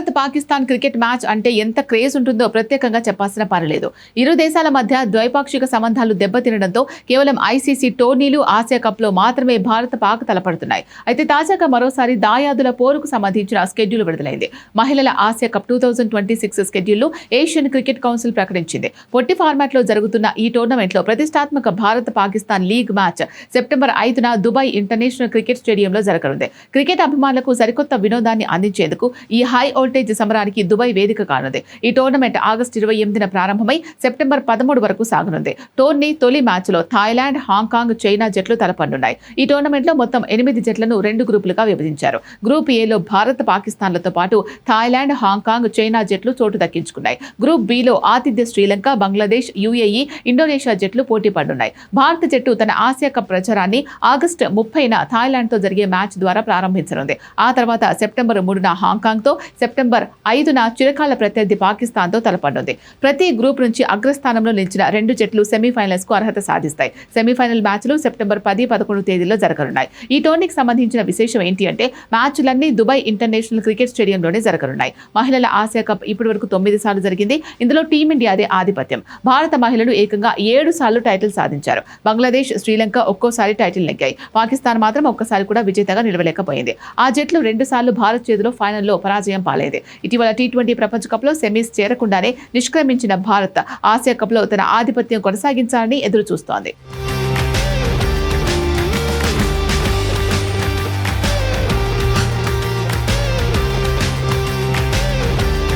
Bharat Pakistan cricket match అంటే ఎంత craze ఉంటుందో ప్రత్యేకంగా చెప్పాల్సిన పనిలేదు. ఇరు దేశాల మధ్య ద్వైపాక్షిక సంబంధాలు దెబ్బతినడంతో కేవలం ఐసీసీ టోర్నీలు, ఆసియా కప్లో మాత్రమే భారత్ పాక్ తలపడుతున్నాయి. అయితే తాజాగా మరోసారి దాయాదుల పోరుకు సంబంధించిన స్కెడ్యూల్ విడుదలైంది. మహిళల ఆసియా కప్ 2026 స్కెడ్యూల్ను ఏషియన్ క్రికెట్ కౌన్సిల్ ప్రకటించింది. పొట్టి ఫార్మాట్లో జరుగుతున్న ఈ టోర్నమెంట్లో ప్రతిష్టాత్మక Bharat Pakistan league match September 5న దుబాయ్ ఇంటర్నేషనల్ క్రికెట్ స్టేడియంలో జరగనుంది. క్రికెట్ అభిమానులకు సరికొత్త వినోదాన్ని అందించేందుకు ఈ హై వోల్టేజ్ సమరానికి దుబాయ్ వేదిక కానుంది. ఈ టోర్నమెంట్ ఆగస్టు 28న ప్రారంభమై సెప్టెంబర్ 13 వరకు సాగనుంది. టోర్నీ తొలి మ్యాచ్లో థాయిలాండ్, హాంకాంగ్, చైనా జట్లు తలపడనున్నాయి. ఈ టోర్నమెంట్లో మొత్తం 8 జట్లను 2 గ్రూపులుగా విభజించారు. గ్రూప్ ఏలో భారత్, పాకిస్తాన్లతో పాటు థాయిలాండ్, హాంకాంగ్, చైనా జట్లు చోటు దక్కించుకున్నాయి. గ్రూప్ బిలో ఆతిథ్య శ్రీలంక, బంగ్లాదేశ్, యుఏఈ, ఇండోనేషియా జట్లు పోటీ పడున్నాయి. భారత జట్టు తన ఆసియా కప్ ప్రచారాన్ని ఆగస్టు 30న థాయిలాండ్తో జరిగే మ్యాచ్ ద్వారా ప్రారంభించనుంది. ఆ తర్వాత సెప్టెంబర్ 3న హాంకాంగ్తో, సెప్టెంబర్ 5న చిరకాల ప్రత్యర్థి పాకిస్తాన్తో తలపడనుంది. ప్రతి గ్రూప్ నుంచి అగ్రస్థానంలో నిలిచిన 2 జట్లు సెమీఫైనల్స్కు అర్హత సాధిస్తాయి. సెమీఫైనల్ మ్యాచ్లు సెప్టెంబర్ 10, 11 తేదీల్లో జరగనున్నాయి. ఈ టోర్నీకి సంబంధించిన విశేషం ఏంటి అంటే మ్యాచ్లన్నీ దుబాయ్ ఇంటర్నేషనల్ క్రికెట్ స్టేడియంలోనే జరగనున్నాయి. మహిళల ఆసియా కప్ ఇప్పటివరకు 9 సార్లు జరిగింది. ఇందులో టీమిండియాదే ఆధిపత్యం. భారత మహిళలు ఏకంగా 7 సార్లు టైటిల్ సాధించారు. బంగ్లాదేశ్, శ్రీలంక ఒక్కోసారి టైటిల్ నెగ్గాయి. పాకిస్తాన్ మాత్రం ఒక్కసారి కూడా విజేతగా నిలవలేకపోయింది. ఆ జట్లు 2 సార్లు భారత్ చేతిలో ఫైనల్లో పరాజయం పాలైంది. ఇటీవల టీ20 ప్రపంచ కప్లో సెమీస్ చేరకుండానే నిష్క్రమించిన భారత్ ఆసియా కప్లో తన ఆధిపత్యం కొనసాగించాలని ఎదురు చూస్తోంది.